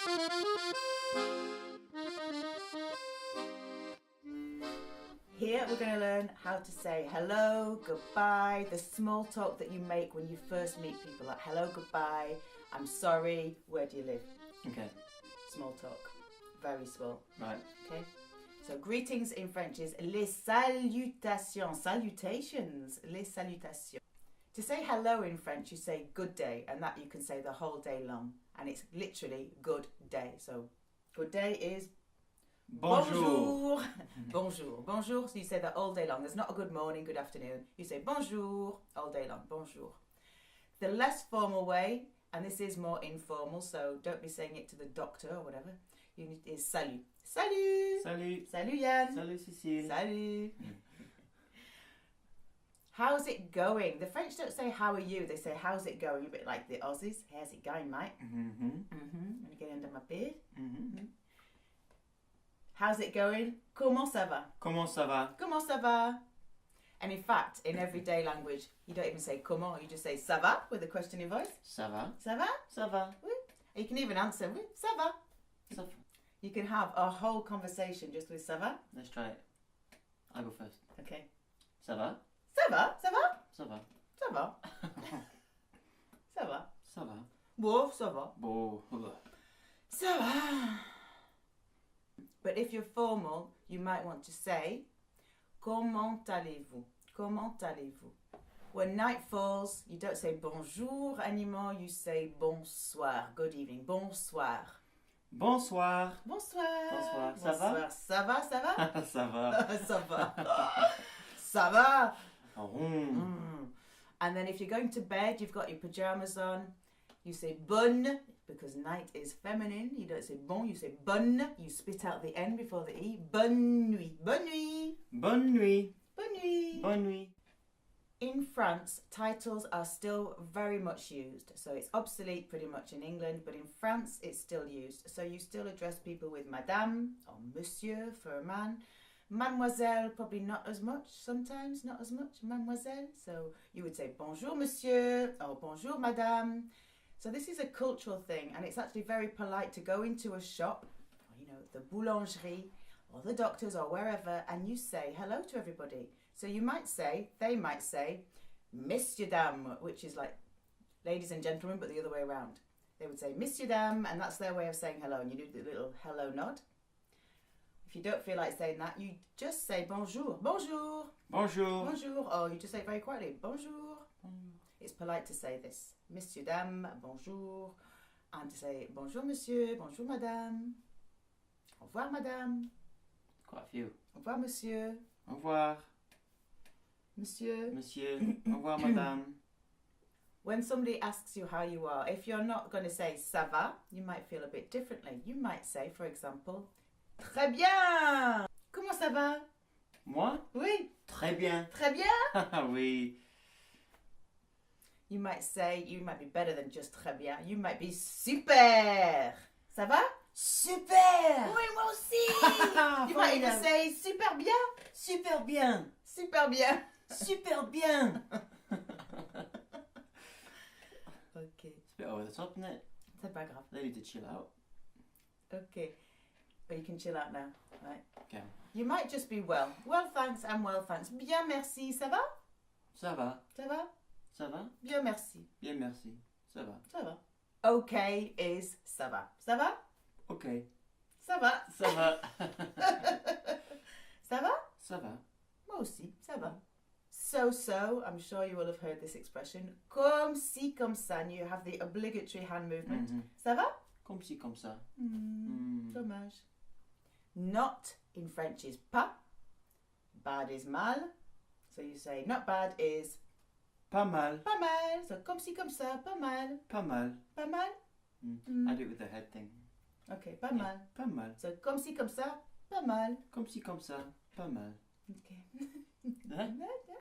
Here we're going to learn how to say hello, goodbye, the small talk that you make when you first meet people, like hello, goodbye, I'm sorry, where do you live? Okay. Small talk, very small. Right. Okay. So greetings in French is les salutations, salutations, les salutations. To say hello in French, you say good day, and that you can say the whole day long, and it's literally good day. So good day is bonjour. Bonjour. Bonjour, so you say that all day long. There's not a good morning, good afternoon. You say bonjour all day long. Bonjour. The less formal way, and this is more informal, so don't be saying it to the doctor or whatever, is salut. Salut. Salut. Salut Yann. Salut Cécile. Salut. How's it going? The French don't say how are you, they say how's it going, a bit like the Aussies. How's it going, mate? Mm-hmm. Let me get under my beard. Mm-hmm. How's it going? Comment ça va? Comment ça va? Comment ça va? And in fact, in everyday language, you don't even say comment, you just say ça va with a questioning voice. Ça va? Ça va? Ça va? Oui. You can even answer with ça va. Ça va. You can have a whole conversation just with ça va. Let's try it. I go first. Okay. Ça va? Ça va? Ça va? Ça va. Ça va. Ça va. Ça va. Bon, ça va. Bon. Ça va. But if you're formal, you might want to say, comment allez-vous? Comment allez-vous? When night falls, you don't say bonjour anymore, you say bonsoir. Good evening. Bonsoir. Bonsoir. Bonsoir. Bonsoir. Ça va? Ça va, ça va? Ça va. Ça va. Ça va. Mm. And then if you're going to bed, you've got your pajamas on, you say bonne, because night is feminine. You don't say bon, you say bonne. You spit out the N before the E. Bonne nuit. Bonne nuit. Bonne nuit. Bonne nuit. Bonne nuit. In France, titles are still very much used. So it's obsolete pretty much in England, but in France it's still used. So you still address people with madame or monsieur for a man. Mademoiselle, probably not as much sometimes, not as much, mademoiselle. So you would say bonjour monsieur or bonjour madame. So this is a cultural thing, and it's actually very polite to go into a shop, or, you know, the boulangerie or the doctors or wherever, and you say hello to everybody. So you might say, they might say, Monsieur Dame, which is like ladies and gentlemen, but the other way around. They would say Monsieur Dame, and that's their way of saying hello, and you do the little hello nod. If you don't feel like saying that, you just say bonjour, bonjour, Bonjour. bonjour, or you just say it very quietly, bonjour. It's polite to say this, Monsieur, Dame, bonjour, and to say bonjour monsieur, bonjour madame, au revoir madame, Quite a few. au revoir monsieur, Au revoir. monsieur. Monsieur. Au revoir, madame. When somebody asks you how you are, if you're not going to say ça va, you might feel a bit differently. You might say, for example, très bien. Comment ça va? Moi? Oui. Très bien. Très bien. Oui. You might say, you might be better than just très bien. You might be super. Ça va? Super. Oui, moi aussi. You might even say super bien. Super bien. Super bien. Super bien. Okay. It's a bit over the top, isn't it? C'est pas grave. They need to chill out. Okay. But you can chill out now, right? Okay. You might just be well. Well, thanks and well, thanks. Bien, merci. Ça va? Ça va. Ça va? Ça va? Bien, merci. Bien, merci. Ça va. Ça va. Okay is ça va. Ça va? Ok. Ça va. Ça va. Ça va? Ça va. Moi aussi, ça va. So, I'm sure you will have heard this expression. Comme si, comme ça. And you have the obligatory hand movement. Mhm. Ça va? Comme ci, comme ça. Dommage. Not in French is pas. Bad is mal. So you say not bad is Pas mal. pas mal. So comme si, comme ça. Pas mal. Pas mal. Pas mal? I do it with the head thing. Okay, pas mal. Pas mal. So comme si, comme ça. Pas mal. Comme ci, comme ça. Pas mal. Okay. Hein?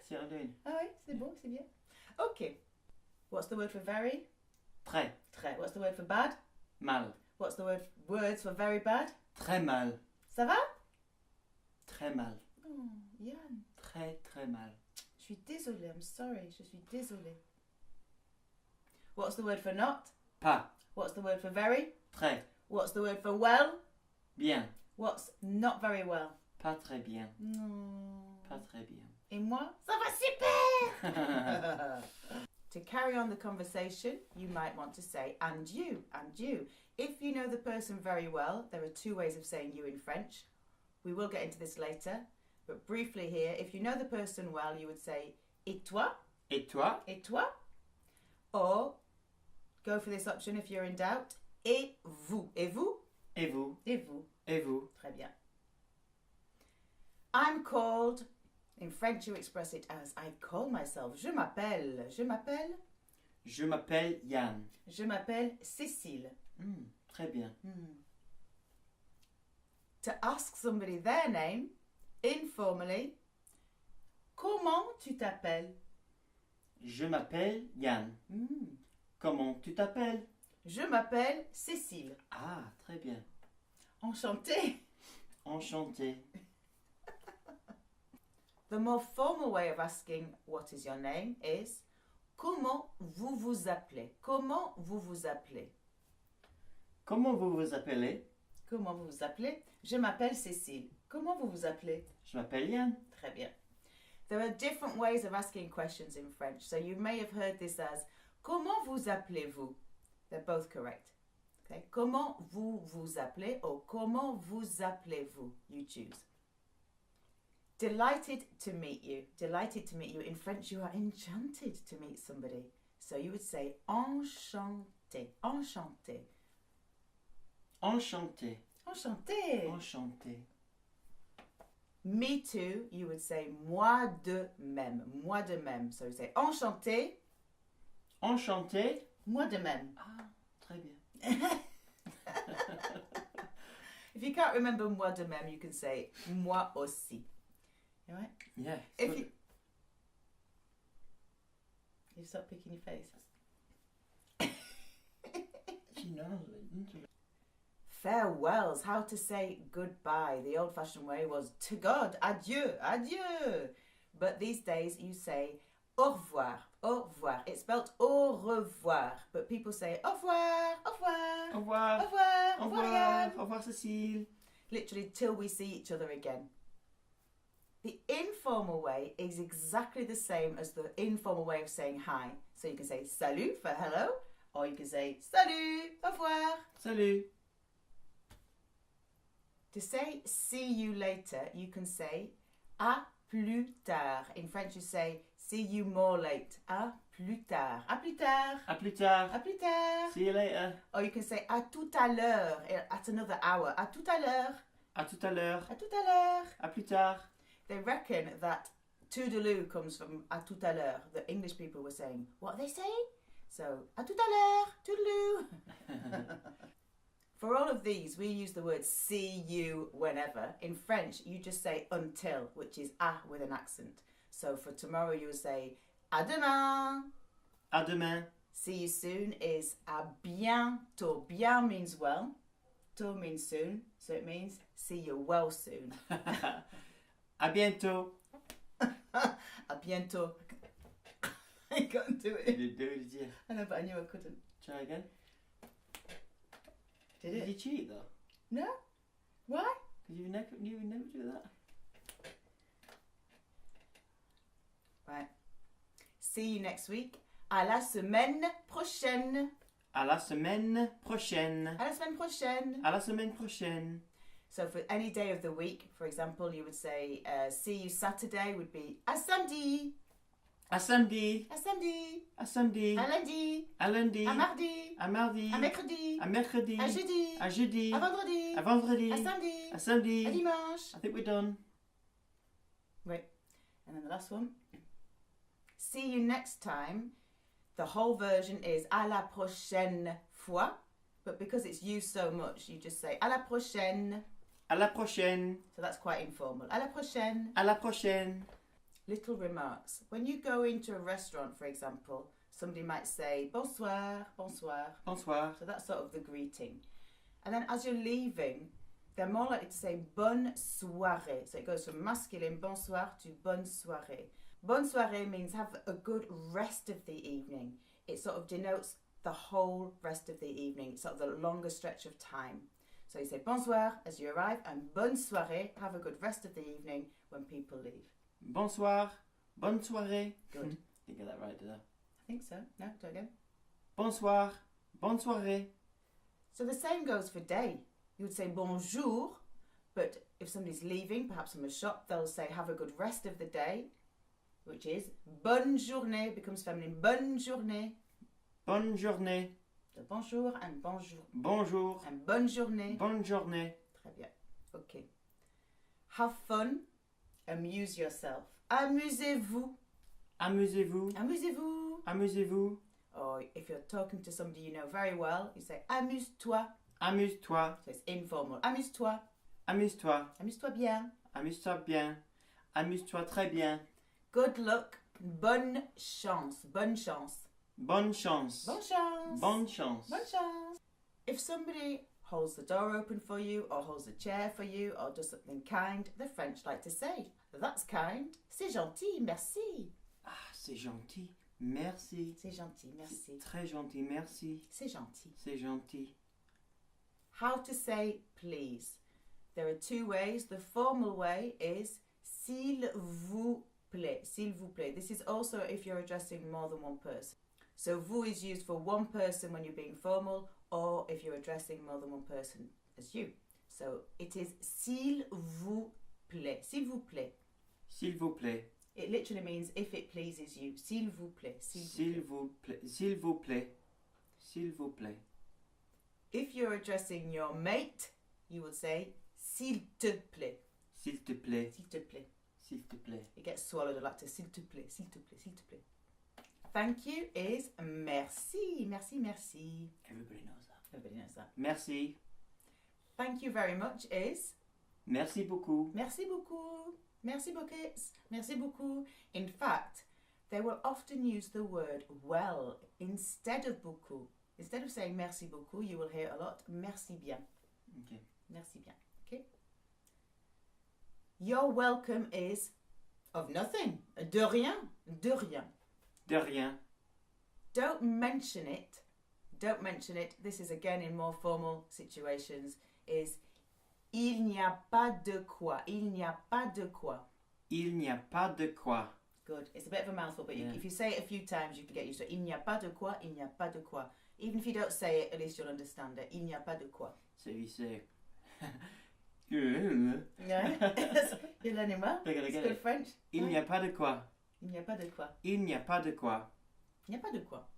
C'est rien. Ah oui, c'est bon, c'est bien. Okay. What's the word for very? Très. Très. What's the word for bad? Mal. What's the words for very bad? Très mal. Ça va? Très mal. Oh, Yann. Très, très mal. Je suis désolée, I'm sorry. Je suis désolée. What's the word for not? Pas. What's the word for very? Très. What's the word for well? Bien. What's not very well? Pas très bien. No. Pas très bien. Et moi? Ça va super! To carry on the conversation, you might want to say and you, and you. If you know the person very well, there are two ways of saying you in French. We will get into this later, but briefly here, if you know the person well, you would say et toi, Et toi? et toi, or go for this option if you're in doubt, et vous, et vous, Et vous? et vous. Et vous? Très bien. I'm called. In French, you express it as I call myself. Je m'appelle. Je m'appelle. Je m'appelle Yann. Je m'appelle Cécile. Très bien. To ask somebody their name, informally, comment tu t'appelles? Je m'appelle Yann. Comment tu t'appelles? Je m'appelle Cécile. Ah, très bien. Enchantée. Enchanté. The more formal way of asking what is your name is comment vous vous appelez? Comment vous vous appelez? Comment vous vous appelez? Comment vous vous appelez? Je m'appelle Cécile. Comment vous vous appelez? Je m'appelle Yann. Très bien. There are different ways of asking questions in French, so you may have heard this as comment vous appelez-vous? They're both correct. Okay. Comment vous vous appelez or comment vous appelez-vous? You choose. Delighted to meet you. Delighted to meet you. In French, you are enchanted to meet somebody. So you would say enchanté. Enchanté. Enchanté. Enchanté. Enchanté. Me too, you would say moi de même. Moi de même. So you say enchanté. Enchanté. Moi de même. Ah, très bien. If you can't remember moi de même, you can say moi aussi. All right? Yeah. If you stop picking your face. She knows. Farewells, how to say goodbye. The old-fashioned way was to God, adieu, adieu. But these days you say au revoir, au revoir. It's spelled au revoir, but people say au revoir, au revoir, Au revoir. au revoir, Au au revoir, revoir. Yann. Au revoir, Cécile. Literally till we see each other again. The informal way is exactly the same as the informal way of saying hi. So you can say salut for hello, or you can say salut, au revoir. Salut. To say see you later, you can say à plus tard. In French, you say see you more late. À plus tard. À plus tard. À plus tard. À plus tard. See you later. Or you can say à tout à l'heure, at another hour. À tout à l'heure. À tout à l'heure. À tout à l'heure. À plus tard. They reckon that toodaloo comes from à tout à l'heure. The English people were saying, what are they saying? So, à tout à l'heure, toodaloo. For all of these, we use the word see you whenever. In French, you just say until, which is à with an accent. So for tomorrow, you would say à demain. À demain. See you soon is à bientôt. Bien means well. Tôt means soon. So it means see you well soon. À bientôt. À bientôt. I can't do it. You do it, yeah. I know, but I knew I couldn't. Try again. Did you it? cheat though? No? Why? Because you would never do that. Right. See you next week. À la semaine prochaine. À la semaine prochaine. À la semaine prochaine. À la semaine prochaine. So for any day of the week, for example, you would say, see you Saturday would be à samedi. À samedi. À samedi. À samedi. À lundi. À lundi. À mardi. À mardi. À mercredi. À mercredi. À jeudi. À jeudi. À vendredi. À vendredi. À samedi. À samedi. À dimanche. I think we're done. Wait. And then the last one. See you next time. The whole version is à la prochaine fois. But because it's used so much, you just say à la prochaine. À la prochaine. So that's quite informal. À la prochaine. À la prochaine. Little remarks. When you go into a restaurant, for example, somebody might say bonsoir, bonsoir. Bonsoir. So that's sort of the greeting. And then as you're leaving, they're more likely to say bonne soirée. So it goes from masculine bonsoir to bonne soirée. Bonne soirée means have a good rest of the evening. It sort of denotes the whole rest of the evening, sort of the longer stretch of time. So you say bonsoir as you arrive and bonne soirée, have a good rest of the evening when people leave. Bonsoir. Bonne soirée. Good. Didn't get that right, did I? I think so. No, do it again. Bonsoir. Bonne soirée. So the same goes for day. You would say bonjour, but if somebody's leaving, perhaps from a shop, they'll say have a good rest of the day, which is bonne journée, becomes feminine, bonne journée. Bonne journée. So bonjour and bonjour. Bonjour. And bonne journée. Bonne journée. Très bien. Okay. Have fun. Amuse yourself. Amusez-vous. Amusez-vous. Amusez-vous. Amusez-vous. Or if you're talking to somebody you know very well, you say amuse-toi. Amuse-toi. So it's informal. Amuse-toi. Amuse-toi. Amuse-toi bien. Amuse-toi bien. Amuse-toi très bien. Good luck. Bonne chance. Bonne chance. Bonne chance. Bonne chance. Bonne chance. Bonne chance. If somebody holds the door open for you or holds a chair for you or does something kind, the French like to say, that's kind. C'est gentil, merci. Ah, c'est gentil. Merci. C'est gentil, merci. Très gentil, merci. C'est gentil. C'est gentil. How to say please. There are two ways. The formal way is s'il vous plaît. S'il vous plaît. This is also if you're addressing more than one person. So vous is used for one person when you're being formal or if you're addressing more than one person as you. So it is s'il vous plaît. S'il vous plaît. S'il vous plaît. It literally means if it pleases you. S'il vous plaît. S'il vous plaît. S'il vous plaît. S'il vous plaît. If you're addressing your mate, you would say s'il te plaît. S'il te plaît. S'il te plaît. S'il te plaît. It gets swallowed a lot to s'il te plaît, s'il te plaît, s'il te plaît. Thank you is merci, merci, merci. Everybody knows that. Everybody knows that. Merci. Thank you very much is Merci beaucoup. merci beaucoup, merci beaucoup, merci beaucoup. In fact, they will often use the word well instead of beaucoup. Instead of saying merci beaucoup, you will hear a lot merci bien. Okay. Merci bien. Okay. Your welcome is of nothing. De rien. De rien. De rien. Don't mention it. Don't mention it. This is again in more formal situations. Is il n'y a pas de quoi. Il n'y a pas de quoi. Il n'y a pas de quoi. Good. It's a bit of a mouthful, but Yeah. if you say it a few times, you can get used to it. Il n'y a pas de quoi. Il n'y a pas de quoi. Even if you don't say it, at least you'll understand it. Il n'y a pas de quoi. So you say. Yeah. You're learning well. They're gonna It's get good it. French. Il n'y a pas de quoi. Il n'y a pas de quoi. Il n'y a pas de quoi. Il n'y a pas de quoi.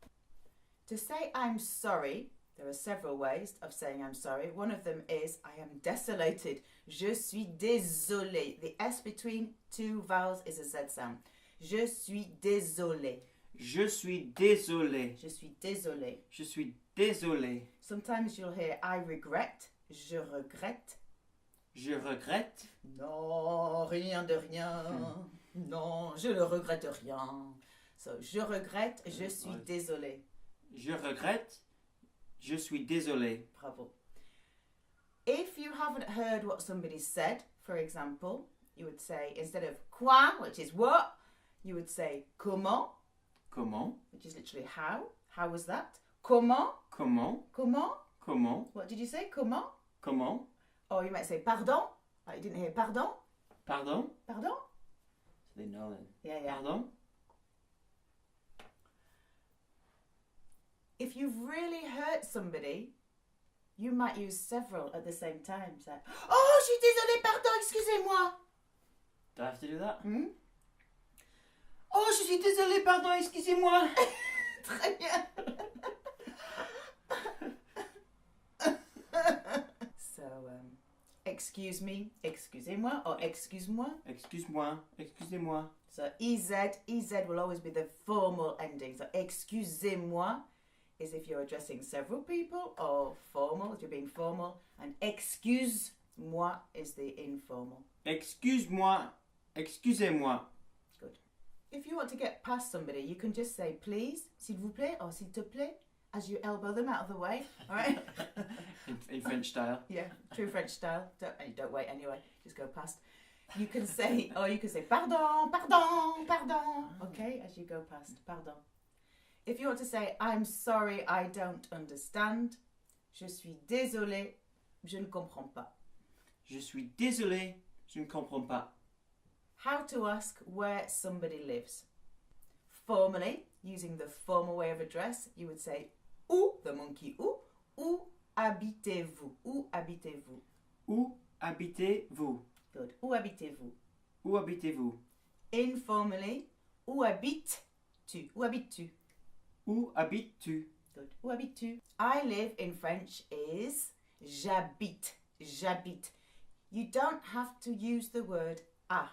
To say I'm sorry, there are several ways of saying I'm sorry. One of them is I am desolated. Je suis désolé. The S between two vowels is a Z sound. Je suis désolé. Je suis désolé. Je suis désolé. Je suis désolé. Sometimes you'll hear I regret. Je regrette. Je regrette. Non, rien de rien. Non, je ne regrette rien. So, je regrette, je suis désolé. Je regrette. Je suis désolé. Bravo. If you haven't heard what somebody said, for example, you would say, instead of quoi, which is what, you would say comment, Comment? which is literally how. How was that? Comment? Comment? Comment? Comment? What did you say? Comment? Comment? Or you might say pardon. Like you didn't hear pardon. Pardon? Pardon? So they know then. Yeah, yeah. Pardon? If you've really hurt somebody, you might use several at the same time. So, oh, je suis désolée, pardon, excusez-moi. Do I have to do that? Hmm? Oh, je suis désolé, pardon, excusez-moi. Très bien. So, excuse me, excusez-moi, or excuse-moi. Excuse-moi, excusez-moi. So, EZ will always be the formal ending. So, excusez-moi is if you're addressing several people, or formal, if you're being formal. And excuse-moi is the informal. Excuse-moi, excusez-moi. Good. If you want to get past somebody, you can just say please, s'il vous plaît, or s'il te plaît, as you elbow them out of the way. All right? In French style. Yeah, true French style. Don't wait anyway. Just go past. You can say, or you can say pardon, pardon, pardon. Okay, as you go past. Pardon. If you want to say, I'm sorry, I don't understand, je suis désolé, je ne comprends pas. Je suis désolé, je ne comprends pas. How to ask where somebody lives. Formally, using the formal way of address, you would say où, the monkey où habitez-vous? Où habitez-vous? Où habitez-vous? Good. Où habitez-vous? Où habitez-vous? Informally, où habites-tu? Où habites-tu? Où habites-tu? Good. Où habites-tu? I live in French is j'habite. J'habite. You don't have to use the word à.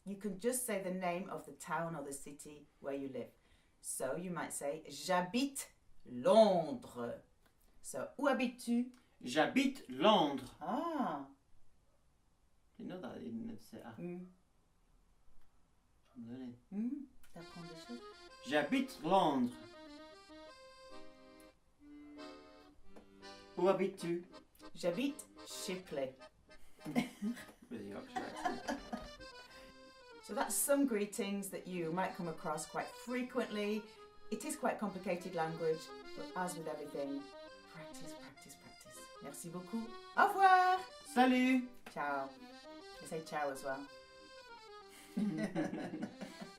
You can just say the name of the town or the city where you live. So you might say j'habite Londres. So où habites-tu? J'habite Londres. Ah. You know that, didn't say ah. Désolé. T'apprends des choses. J'habite Londres. Où habites-tu? J'habite Shipley. With a Yorkshire accent. So that's some greetings that you might come across quite frequently. It is quite complicated language, but as with everything, practice, practice, practice. Merci beaucoup. Au revoir. Salut! Ciao. I say ciao as well.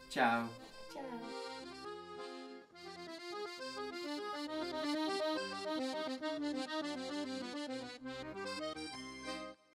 Ciao. Ciao.